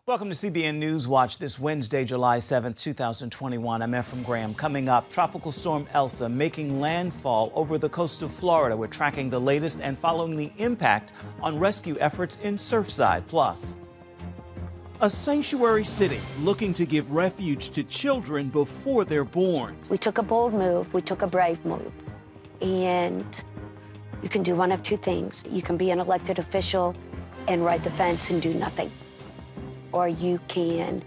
Welcome to CBN News Watch this Wednesday, July 7th, 2021. I'm Ephraim Graham. Coming up, Tropical Storm ELSA making landfall over the coast of Florida. We're tracking the latest and following the impact on rescue efforts in Surfside. Plus, a sanctuary city looking to give refuge to children before they're born. We took a bold move. We took a brave move. And you can do one of two things. You can be an elected official and ride the fence and do nothing. Or you can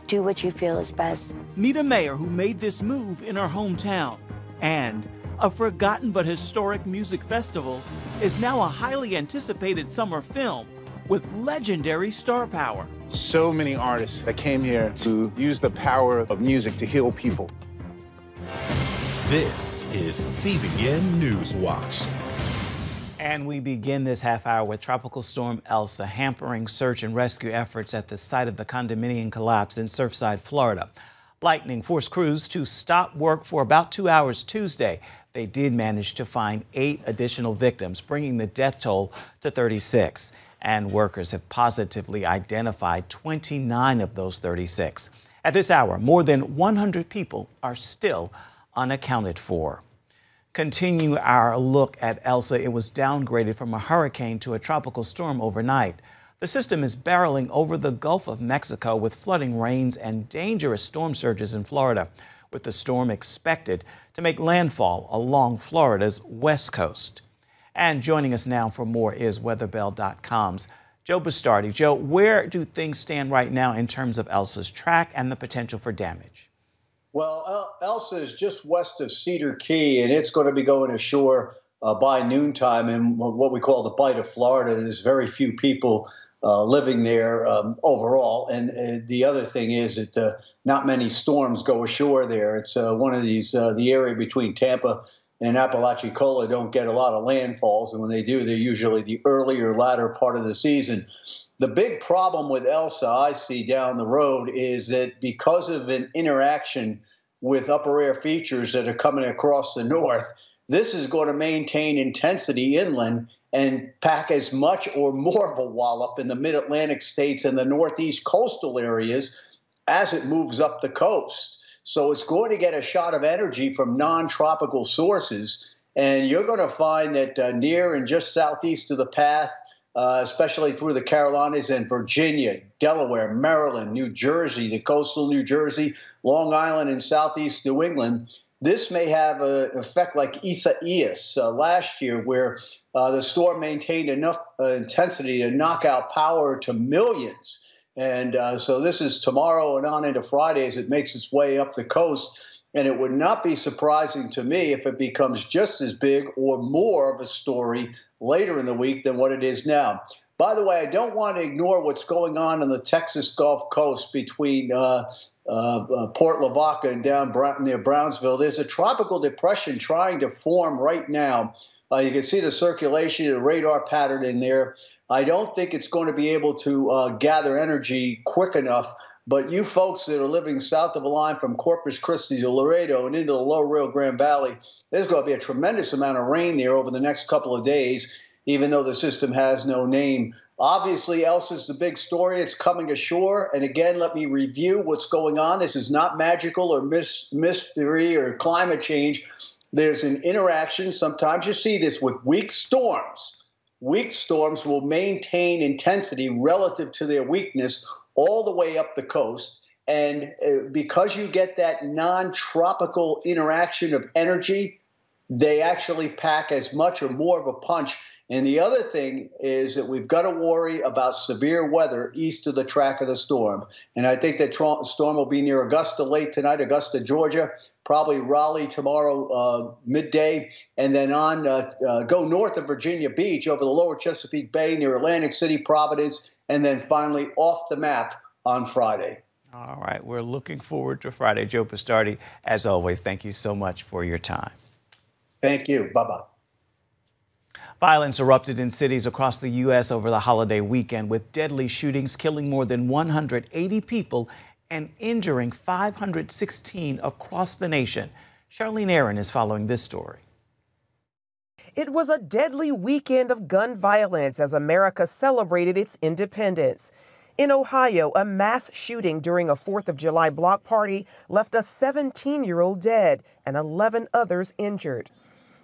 do what you feel is best. Meet a mayor who made this move in her hometown. And a forgotten but historic music festival is now a highly anticipated summer film with legendary star power. So many artists that came here to use the power of music to heal people. This is CBN News Watch. And we begin this half hour with Tropical Storm ELSA hampering search and rescue efforts at the site of the condominium collapse in Surfside, Florida. Lightning forced crews to stop work for about 2 hours Tuesday. They did manage to find 8 additional victims, bringing the death toll to 36. And workers have positively identified 29 of those 36. At this hour, more than 100 people are still unaccounted for. Continue our look at ELSA. It was downgraded from a hurricane to a tropical storm overnight. The system is barreling over the Gulf of Mexico with flooding rains and dangerous storm surges in Florida, with the storm expected to make landfall along Florida's west coast. And joining us now for more is weatherbell.com's Joe BASTARDI. Joe, where do things stand right now in terms of ELSA's track and the potential for damage? Well, ELSA is just west of Cedar Key, and it's going to be going ashore by noontime in what we call the Bight of Florida. There's very few people living there overall. And the other thing is that not many storms go ashore there. It's one of these, the area between Tampa and Apalachicola don't get a lot of landfalls. And when they do, they're usually the earlier, latter part of the season. The big problem with ELSA I see down the road is that because of an interaction with upper air features that are coming across the north, this is going to maintain intensity inland and pack as much or more of a wallop in the mid-Atlantic states and the northeast coastal areas as it moves up the coast. So it's going to get a shot of energy from non-tropical sources, and you're going to find that near and just southeast of the path, especially through the Carolinas and Virginia, Delaware, Maryland, New Jersey, the coastal New Jersey, Long Island, and southeast New England. This may have an effect like Isaias last year, where the storm maintained enough intensity to knock out power to millions. And so this is tomorrow and on into Friday as it makes its way up the coast. And it would not be surprising to me if it becomes just as big or more of a story later in the week than what it is now. By the way, I don't want to ignore what's going on the Texas Gulf Coast between Port Lavaca and down near Brownsville. There's a tropical depression trying to form right now. You can see the circulation, the radar pattern in there. I don't think it's going to be able to gather energy quick enough. But you folks that are living south of the line from Corpus Christi to Laredo and into the low Rio Grande Valley, there's going to be a tremendous amount of rain there over the next couple of days, even though the system has no name. Obviously, ELSA's the big story. It's coming ashore. And again, let me review what's going on. This is not magical or mystery or climate change. There's an interaction. Sometimes you see this with weak storms. Weak storms will maintain intensity relative to their weakness all the way up the coast. And because you get that non-tropical interaction of energy, they actually pack as much or more of a punch. And the other thing is that we've got to worry about severe weather east of the track of the storm. And I think that storm will be near Augusta late tonight, Augusta, Georgia, probably Raleigh tomorrow midday, and then on go north of Virginia Beach over the lower Chesapeake Bay near Atlantic City, Providence, and then finally off the map on Friday. All right. We're looking forward to Friday. Joe BASTARDI, as always, thank you so much for your time. Thank you. Bye-bye. Violence erupted in cities across the U.S. over the holiday weekend, with deadly shootings killing more than 180 people and injuring 516 across the nation. Charlene Aaron is following this story. It was a deadly weekend of gun violence as America celebrated its independence. In Ohio, a mass shooting during a 4th of July block party left a 17-year-old dead and 11 others injured.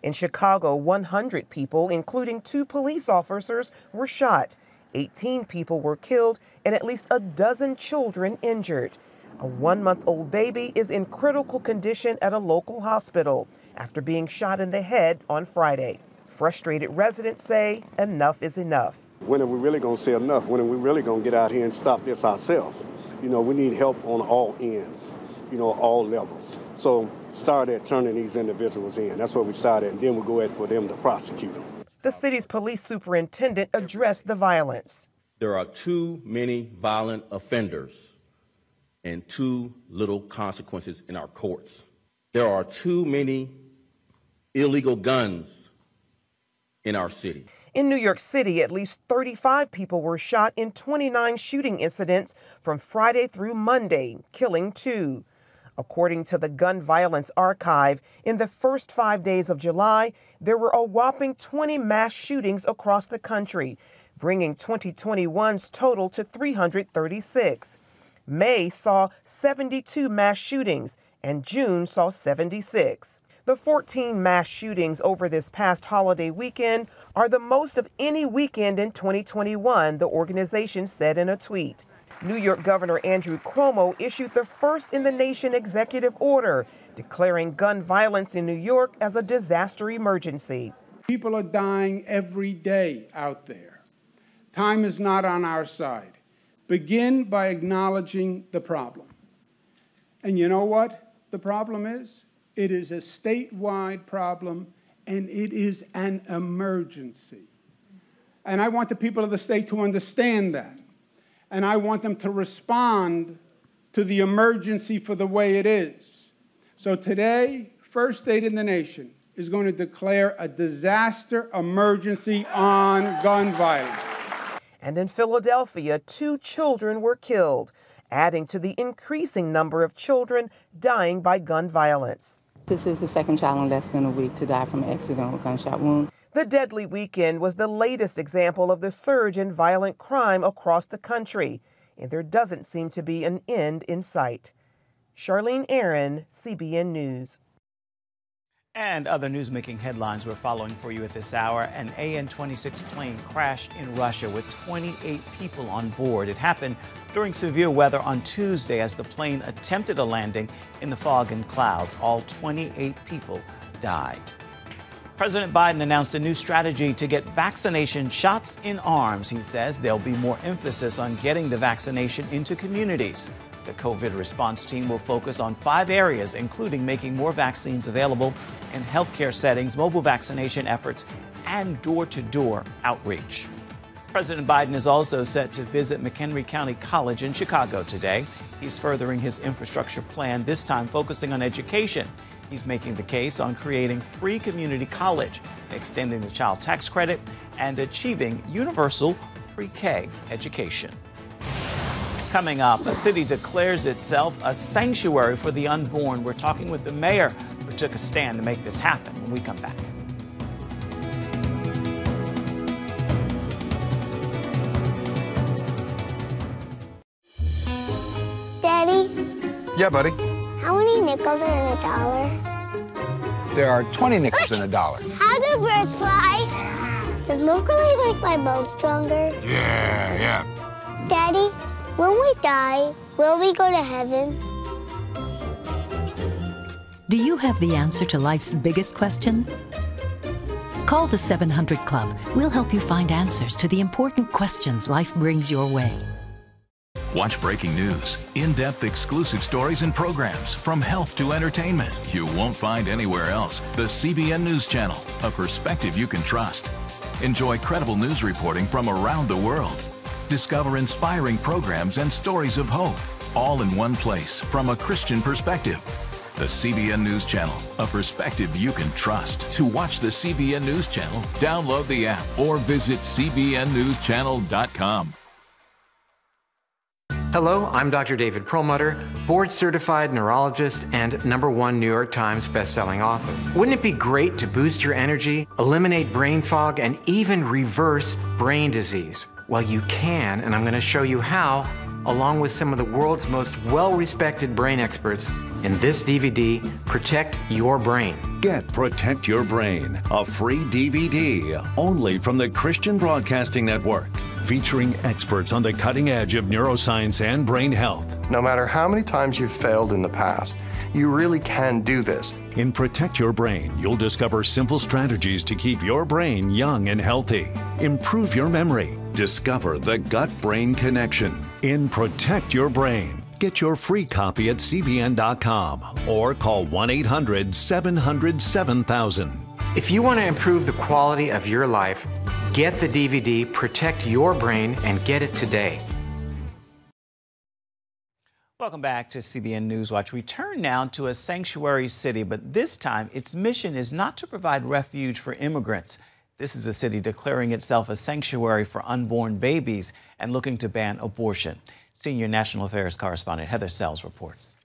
In Chicago, 100 people, including 2 police officers, were shot. 18 people were killed and at least a dozen children injured. A 1-month-old baby is in critical condition at a local hospital after being shot in the head on Friday. Frustrated residents say enough is enough. When are we really going to say enough? When are we really going to get out here and stop this ourselves? You know, we need help on all ends, you know, all levels. So start at turning these individuals in. That's where we started, and then we'll go ahead for them to prosecute them. The city's police superintendent addressed the violence. There are too many violent offenders and too little consequences in our courts. There are too many illegal guns in our city. In New York City, at least 35 people were shot in 29 shooting incidents from Friday through Monday, killing 2. According to the Gun Violence Archive, in the first 5 days of July, there were a whopping 20 mass shootings across the country, bringing 2021's total to 336. May saw 72 mass shootings, and June saw 76. The 14 mass shootings over this past holiday weekend are the most of any weekend in 2021, the organization said in a tweet. New York Governor Andrew Cuomo issued the first-in-the-nation executive order declaring gun violence in New York as a disaster emergency. People are dying every day out there. Time is not on our side. Begin by acknowledging the problem. And you know what the problem is? It is a statewide problem, and it is an emergency. And I want the people of the state to understand that. And I want them to respond to the emergency for the way it is. So today, first state in the nation is going to declare a disaster emergency on gun violence. And in Philadelphia, 2 children were killed, adding to the increasing number of children dying by gun violence. This is the second child in less than a week to die from an accidental gunshot wound. The deadly weekend was the latest example of the surge in violent crime across the country, and there doesn't seem to be an end in sight. Charlene Aaron, CBN News. And other news-making headlines we're following for you at this hour. An AN-26 plane crashed in Russia with 28 people on board. It happened during severe weather on Tuesday as the plane attempted a landing in the fog and clouds. All 28 people died. President Biden announced a new strategy to get vaccination shots in arms. He says there'll be more emphasis on getting the vaccination into communities. The COVID response team will focus on 5 areas, including making more vaccines available in healthcare settings, mobile vaccination efforts, and door-to-door outreach. President Biden is also set to visit McHenry County College in Chicago today. He's furthering his infrastructure plan, this time focusing on education. He's making the case on creating free community college, extending the child tax credit, and achieving universal pre-K education. Coming up, a city declares itself a sanctuary for the unborn. We're talking with the mayor who took a stand to make this happen when we come back. Daddy? Yeah, buddy? How many nickels are in a dollar? There are 20 nickels in a dollar. How do birds fly? Does milk really make my bones stronger? Yeah. Daddy, when we die, will we go to heaven? Do you have the answer to life's biggest question? Call the 700 Club. We'll help you find answers to the important questions life brings your way. Watch breaking news, in-depth exclusive stories and programs from health to entertainment you won't find anywhere else. The CBN News Channel, a perspective you can trust. Enjoy credible news reporting from around the world. Discover inspiring programs and stories of hope, all in one place from a Christian perspective. The CBN News Channel, a perspective you can trust. To watch the CBN News Channel, download the app or visit cbnnewschannel.com. Hello, I'm Dr. David Perlmutter, board-certified neurologist and #1 New York Times bestselling author. Wouldn't it be great to boost your energy, eliminate brain fog, and even reverse brain disease? Well, you can, and I'm going to show you how, along with some of the world's most well-respected brain experts in this DVD, Protect Your Brain. Get Protect Your Brain, a free DVD only from the Christian Broadcasting Network, featuring experts on the cutting edge of neuroscience and brain health. No matter how many times you've failed in the past, you really can do this. In Protect Your Brain, you'll discover simple strategies to keep your brain young and healthy. Improve your memory. Discover the gut-brain connection. In Protect Your Brain, get your free copy at cbn.com or call 1-800-700-7000. If you want to improve the quality of your life, get the DVD Protect Your Brain and get it today. Welcome back to CBN Newswatch. We turn now to a sanctuary city, but this time its mission is not to provide refuge for immigrants. This is a city declaring itself a sanctuary for unborn babies and looking to ban abortion. Senior National Affairs correspondent Heather Sells reports.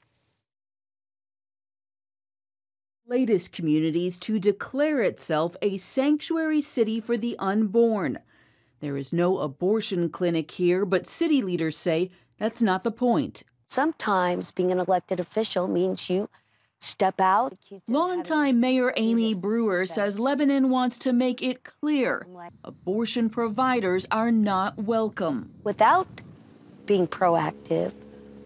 Latest communities to declare itself a sanctuary city for the unborn. There is no abortion clinic here, but city leaders say that's not the point. Sometimes being an elected official means you step out. Longtime Mayor Amy Brewer says Lebanon wants to make it clear abortion providers are not welcome. Without being proactive,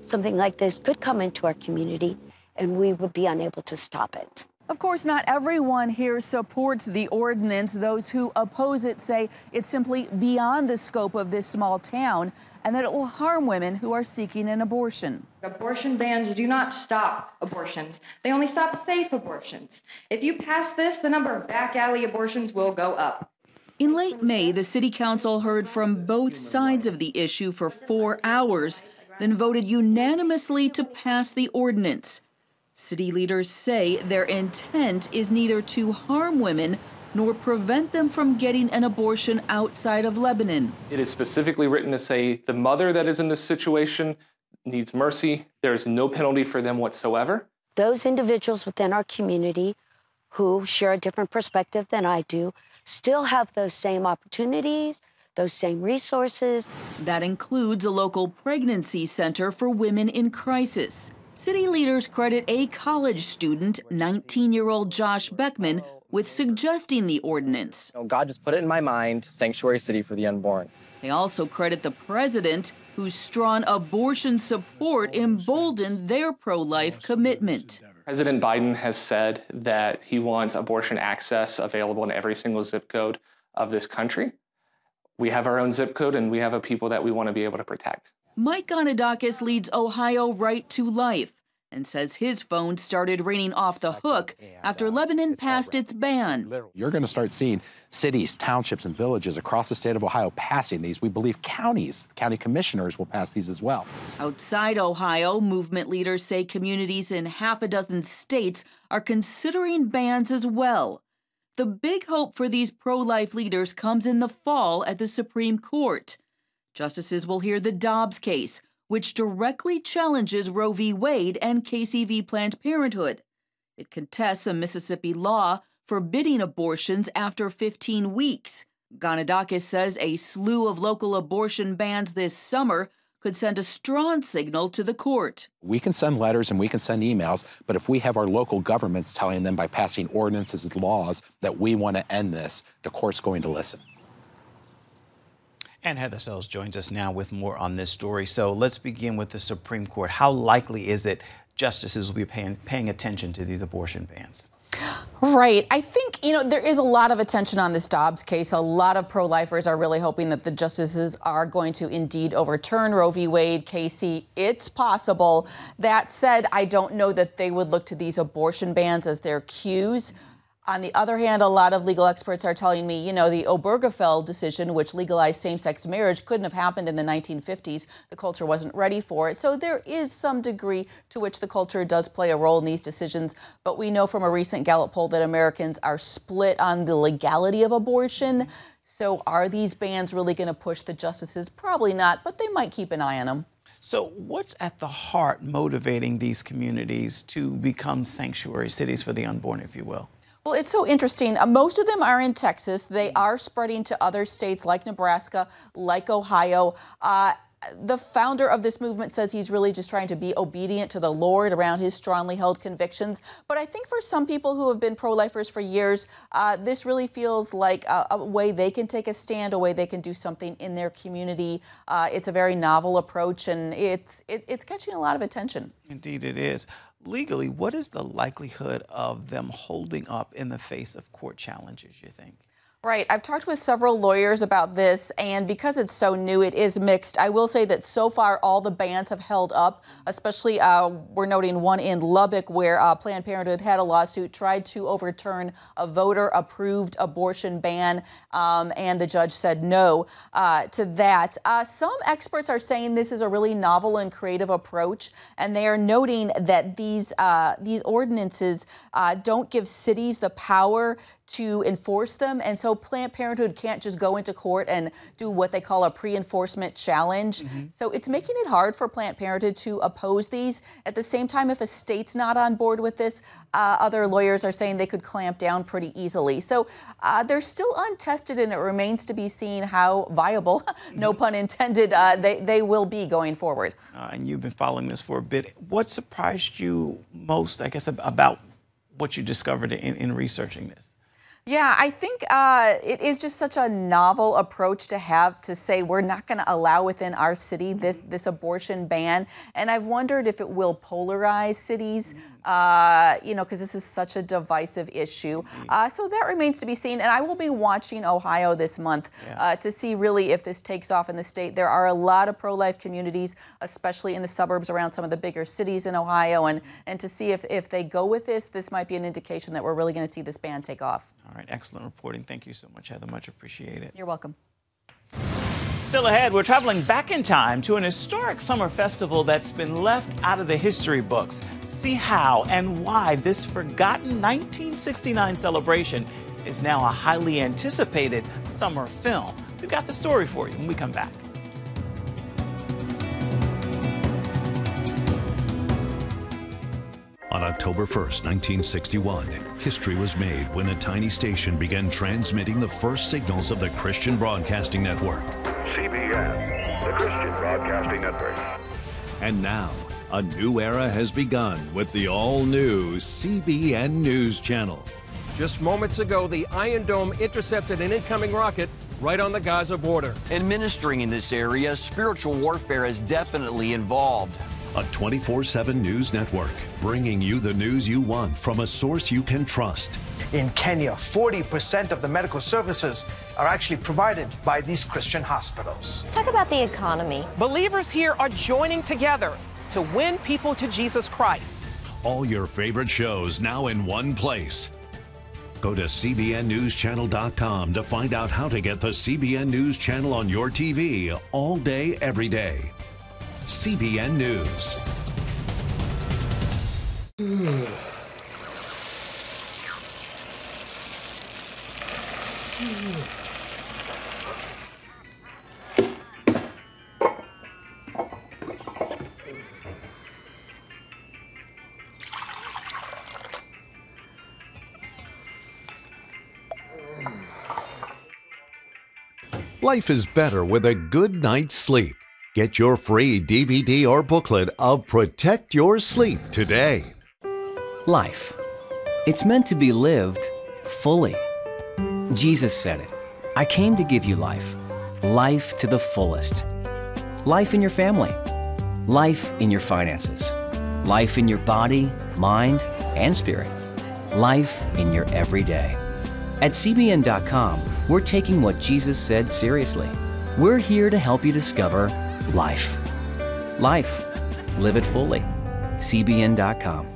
something like this could come into our community and we would be unable to stop it. Of course, not everyone here supports the ordinance. Those who oppose it say it's simply beyond the scope of this small town and that it will harm women who are seeking an abortion. Abortion bans do not stop abortions. They only stop safe abortions. If you pass this, the number of back alley abortions will go up. In late May, the City Council heard from both sides of the issue for 4 hours, then voted unanimously to pass the ordinance. City leaders say their intent is neither to harm women nor prevent them from getting an abortion outside of Lebanon. It is specifically written to say the mother that is in this situation needs mercy. There is no penalty for them whatsoever. Those individuals within our community who share a different perspective than I do still have those same opportunities, those same resources. That includes a local pregnancy center for women in crisis. City leaders credit a college student, 19-year-old Josh Beckman, with suggesting the ordinance. God just put it in my mind, sanctuary city for the unborn. They also credit the president, whose strong abortion support emboldened their pro-life commitment. President Biden has said that he wants abortion access available in every single zip code of this country. We have our own zip code and we have a people that we want to be able to protect. Mike Gonadakis leads Ohio Right to Life and says his phone started ringing off the hook after Lebanon passed its ban. You're going to start seeing cities, townships, and villages across the state of Ohio passing these. We believe county commissioners will pass these as well. Outside Ohio, movement leaders say communities in half a dozen states are considering bans as well. The big hope for these pro-life leaders comes in the fall at the Supreme Court. Justices will hear the Dobbs case, which directly challenges Roe v. Wade and Casey v. Planned Parenthood. It contests a Mississippi law forbidding abortions after 15 weeks. Gonadakis says a slew of local abortion bans this summer could send a strong signal to the court. We can send letters and we can send emails, but if we have our local governments telling them by passing ordinances and laws that we want to end this, the court's going to listen. And Heather Sells joins us now with more on this story. So let's begin with the Supreme Court. How likely is it justices will be paying attention to these abortion bans? Right. I think, there is a lot of attention on this Dobbs case. A lot of pro-lifers are really hoping that the justices are going to indeed overturn Roe v. Wade, Casey. It's possible. That said, I don't know that they would look to these abortion bans as their cues. On the other hand, a lot of legal experts are telling me, the Obergefell decision, which legalized same-sex marriage, couldn't have happened in the 1950s. The culture wasn't ready for it. So there is some degree to which the culture does play a role in these decisions. But we know from a recent Gallup poll that Americans are split on the legality of abortion. So are these bans really going to push the justices? Probably not, but they might keep an eye on them. So what's at the heart motivating these communities to become sanctuary cities for the unborn, if you will? Well, it's so interesting. Most of them are in Texas. They are spreading to other states like Nebraska, like Ohio. The founder of this movement says he's really just trying to be obedient to the Lord around his strongly held convictions. But I think for some people who have been pro-lifers for years, this really feels like a way they can take a stand, a way they can do something in their community. It's a very novel approach, and it's catching a lot of attention. Indeed it is. Legally, what is the likelihood of them holding up in the face of court challenges, you think? Right. I've talked with several lawyers about this, and because it's so new, it is mixed. I will say that so far, all the bans have held up, especially we're noting one in Lubbock where Planned Parenthood had a lawsuit, tried to overturn a voter-approved abortion ban, and the judge said no to that. Some experts are saying this is a really novel and creative approach, and they are noting that these ordinances don't give cities the power to enforce them, and so Planned Parenthood can't just go into court and do what they call a pre-enforcement challenge. So it's making it hard for Planned Parenthood to oppose these. At the same time, if a state's not on board with this, other lawyers are saying they could clamp down pretty easily. So they're still untested, and it remains to be seen how viable, no pun intended, they will be going forward. And you've been following this for a bit. What surprised you most, I guess, about what you discovered in researching this? Yeah, I think it is just such a novel approach to have to say we're not going to allow within our city this abortion ban. And I've wondered if it will polarize cities, because this is such a divisive issue. So that remains to be seen. And I will be watching Ohio this month to see really if this takes off in the state. There are a lot of pro-life communities, especially in the suburbs around some of the bigger cities in Ohio. And to see if they go with this might be an indication that we're really going to see this ban take off. All right, excellent reporting. Thank you so much, Heather. Much appreciated. You're welcome. Still ahead, we're traveling back in time to an historic summer festival that's been left out of the history books. See how and why this forgotten 1969 celebration is now a highly anticipated summer film. We've got the story for you when we come back. On October 1st, 1961, history was made when a tiny station began transmitting the first signals of the Christian Broadcasting Network. CBN, the Christian Broadcasting Network. And now, a new era has begun with the all-new CBN News Channel. Just moments ago, the Iron Dome intercepted an incoming rocket right on the Gaza border. Administering in this area, spiritual warfare is definitely involved. A 24/7 news network, bringing you the news you want from a source you can trust. In Kenya, 40% of the medical services are actually provided by these Christian hospitals. Let's talk about the economy. Believers here are joining together to win people to Jesus Christ. All your favorite shows now in one place. Go to CBNNewsChannel.com to find out how to get the CBN News Channel on your TV all day, every day. CBN News. Life is better with a good night's sleep. Get your free DVD or booklet of Protect Your Sleep today. Life. It's meant to be lived fully. Jesus said it. I came to give you life. Life to the fullest. Life in your family. Life in your finances. Life in your body, mind, and spirit. Life in your everyday. At CBN.com, we're taking what Jesus said seriously. We're here to help you discover life. Life. Live it fully. CBN.com.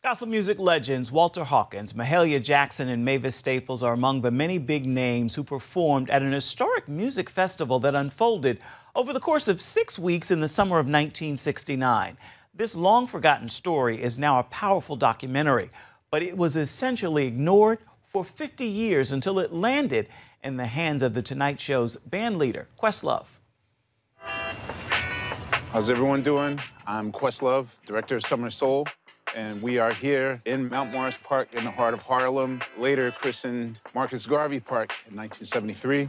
Gospel music legends Walter Hawkins, Mahalia Jackson, and Mavis Staples are among the many big names who performed at an historic music festival that unfolded over the course of 6 weeks in the summer of 1969. This long-forgotten story is now a powerful documentary, but it was essentially ignored for 50 years until it landed in the hands of The Tonight Show's band leader, Questlove. How's everyone doing? I'm Questlove, director of Summer Soul, and we are here in Mount Morris Park in the heart of Harlem, later christened Marcus Garvey Park in 1973.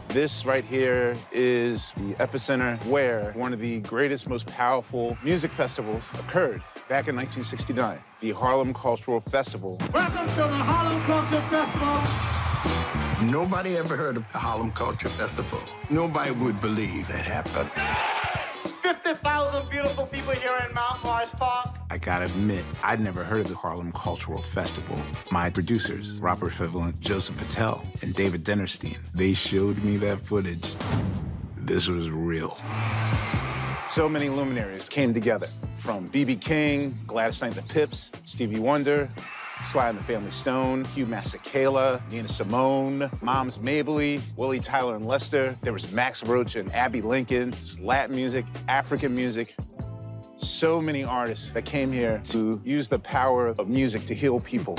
This right here is the epicenter where one of the greatest, most powerful music festivals occurred back in 1969, the Harlem Cultural Festival. Welcome to the Harlem Cultural Festival. Nobody ever heard of the Harlem Culture Festival. Nobody would believe that happened. 50,000 beautiful people here in Mount Morris Park. I gotta admit, I'd never heard of the Harlem Cultural Festival. My producers, Robert Fivelin, Joseph Patel, and David Dennerstein, they showed me that footage. This was real. So many luminaries came together, from B.B. King, Gladys Knight and the Pips, Stevie Wonder, Sly and the Family Stone, Hugh Masekela, Nina Simone, Moms Mabley, Willie Tyler and Lester. There was Max Roach and Abby Lincoln, just Latin music, African music. So many artists that came here to use the power of music to heal people.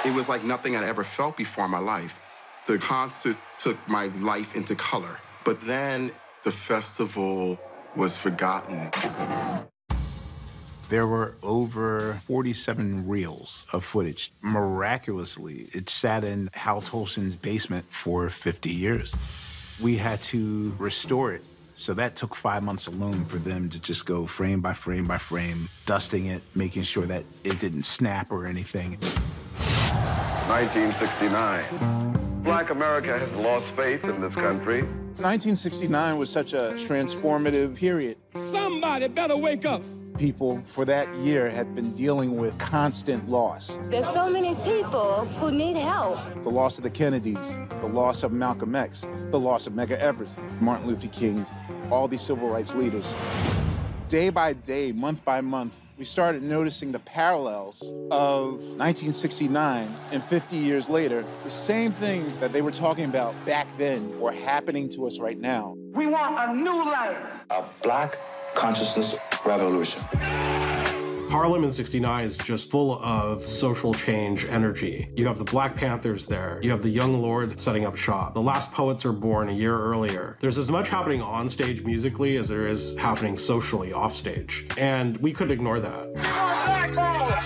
It was like nothing I'd ever felt before in my life. The concert took my life into color, but then the festival was forgotten. There were over 47 reels of footage. Miraculously, it sat in Hal Tolson's basement for 50 years. We had to restore it, so that took 5 months alone for them to just go frame by frame by frame, dusting it, making sure that it didn't snap or anything. 1969. Black America has lost faith in this country. 1969 was such a transformative period. Somebody better wake up. People for that year had been dealing with constant loss. There's so many people who need help. The loss of the Kennedys, the loss of Malcolm X, the loss of Medgar Evers, Martin Luther King, all these civil rights leaders. Day by day, month by month, we started noticing the parallels of 1969 and 50 years later. The same things that they were talking about back then were happening to us right now. We want a new life. A black consciousness revolution. Harlem in '69 is just full of social change energy. You have the Black Panthers there. You have the Young Lords setting up shop. The Last Poets are born a year earlier. There's as much happening on stage musically as there is happening socially off stage. And we couldn't ignore that.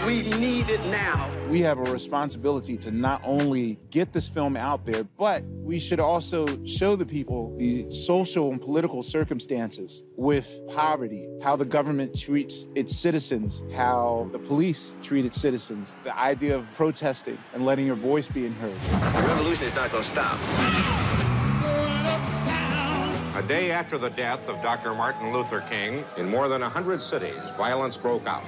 We need it now. We have a responsibility to not only get this film out there, but we should also show the people the social and political circumstances with poverty, how the government treats its citizens, how the police treat its citizens, the idea of protesting and letting your voice be heard. The revolution is not going to stop. A day after the death of Dr. Martin Luther King, in more than 100 cities, violence broke out.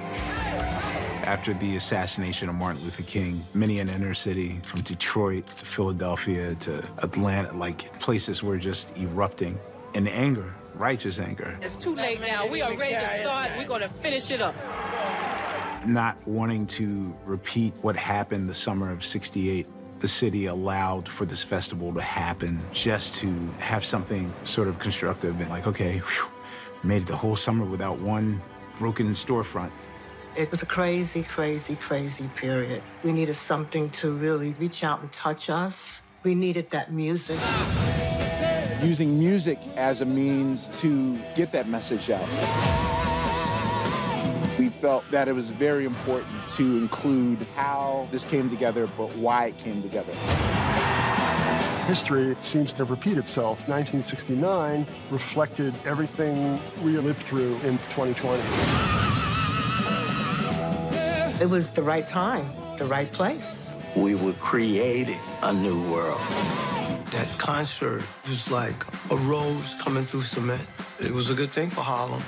After the assassination of Martin Luther King, many in the inner city, from Detroit to Philadelphia to Atlanta, like places were just erupting in anger, righteous anger. It's too late now. We are ready to start. We're going to finish it up. Not wanting to repeat what happened the summer of '68, the city allowed for this festival to happen just to have something sort of constructive and like, okay, whew, made it the whole summer without one broken storefront. It was a crazy, crazy, crazy period. We needed something to really reach out and touch us. We needed that music. Using music as a means to get that message out. We felt that it was very important to include how this came together, but why it came together. History seems to repeat itself. 1969 reflected everything we lived through in 2020. It was the right time, the right place. We were creating a new world. That concert was like a rose coming through cement. It was a good thing for Harlem.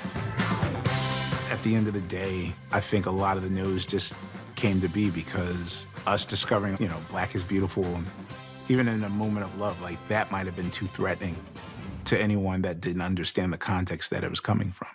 At the end of the day, I think a lot of the news just came to be because us discovering, you know, black is beautiful, and even in a moment of love, like that might have been too threatening to anyone that didn't understand the context that it was coming from.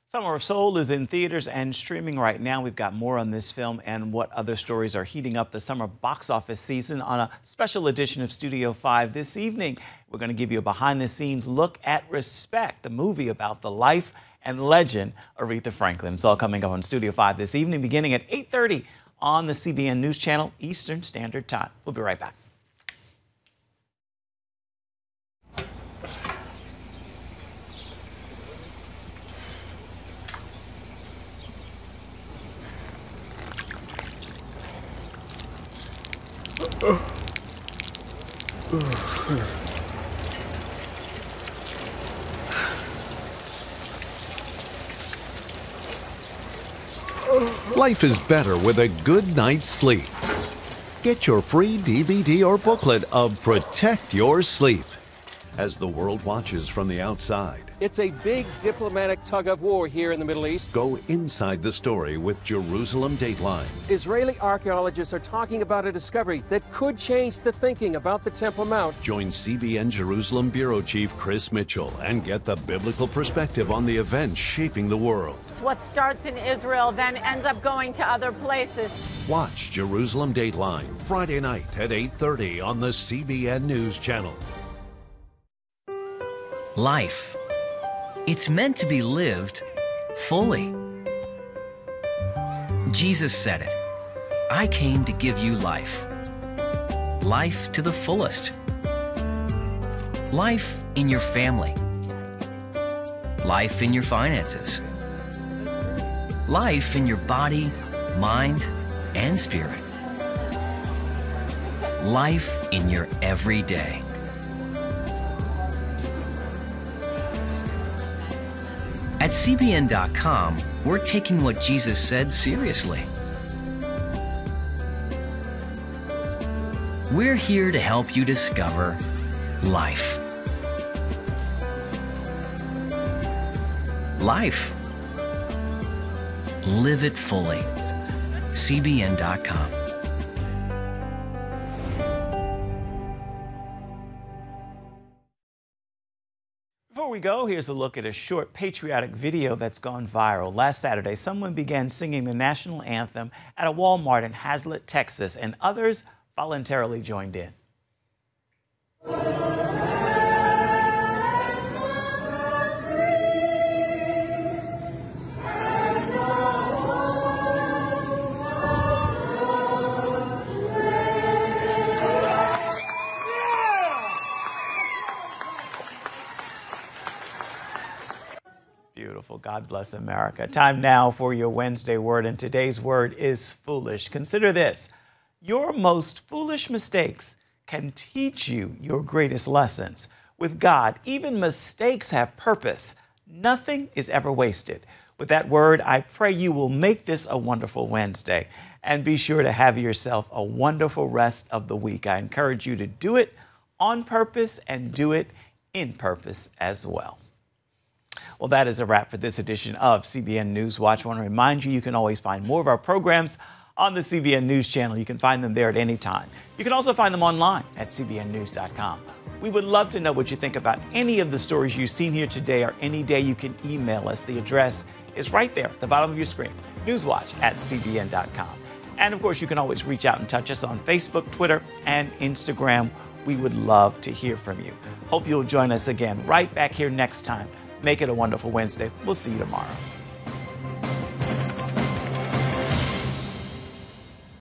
Summer of Soul is in theaters and streaming right now. We've got more on this film and what other stories are heating up the summer box office season on a special edition of Studio 5 this evening. We're going to give you a behind-the-scenes look at Respect, the movie about the life and legend of Aretha Franklin. It's all coming up on Studio 5 this evening, beginning at 8:30 on the CBN News Channel, Eastern Standard Time. We'll be right back. Life is better with a good night's sleep. Get your free DVD or booklet of Protect Your Sleep as the world watches from the outside. It's a big diplomatic tug of war here in the Middle East. Go inside the story with Jerusalem Dateline. Israeli archaeologists are talking about a discovery that could change the thinking about the Temple Mount. Join CBN Jerusalem Bureau Chief Chris Mitchell and get the biblical perspective on the events shaping the world. What starts in Israel then ends up going to other places. Watch Jerusalem Dateline Friday night at 8:30 on the CBN News Channel. Life. It's meant to be lived fully. Jesus said it. I came to give you life. Life to the fullest. Life in your family. Life in your finances. Life in your body, mind, and spirit. Life in your everyday. At CBN.com, we're taking what Jesus said seriously. We're here to help you discover life. Life. Live it fully. CBN.com. Before we go, here's a look at a short patriotic video that's gone viral. Last Saturday, someone began singing the national anthem at a Walmart in Hazlet, Texas, and others voluntarily joined in. Beautiful. God bless America. Time now for your Wednesday word, and today's word is foolish. Consider this. Your most foolish mistakes can teach you your greatest lessons. With God, even mistakes have purpose. Nothing is ever wasted. With that word, I pray you will make this a wonderful Wednesday, and be sure to have yourself a wonderful rest of the week. I encourage you to do it on purpose and do it in purpose as well. Well, that is a wrap for this edition of CBN News Watch. I want to remind you, you can always find more of our programs on the CBN News Channel. You can find them there at any time. You can also find them online at cbnnews.com. We would love to know what you think about any of the stories you've seen here today, or any day you can email us. The address is right there at the bottom of your screen, newswatch@cbn.com. And of course, you can always reach out and touch us on Facebook, Twitter, and Instagram. We would love to hear from you. Hope you'll join us again right back here next time. Make it a wonderful Wednesday. We'll see you tomorrow.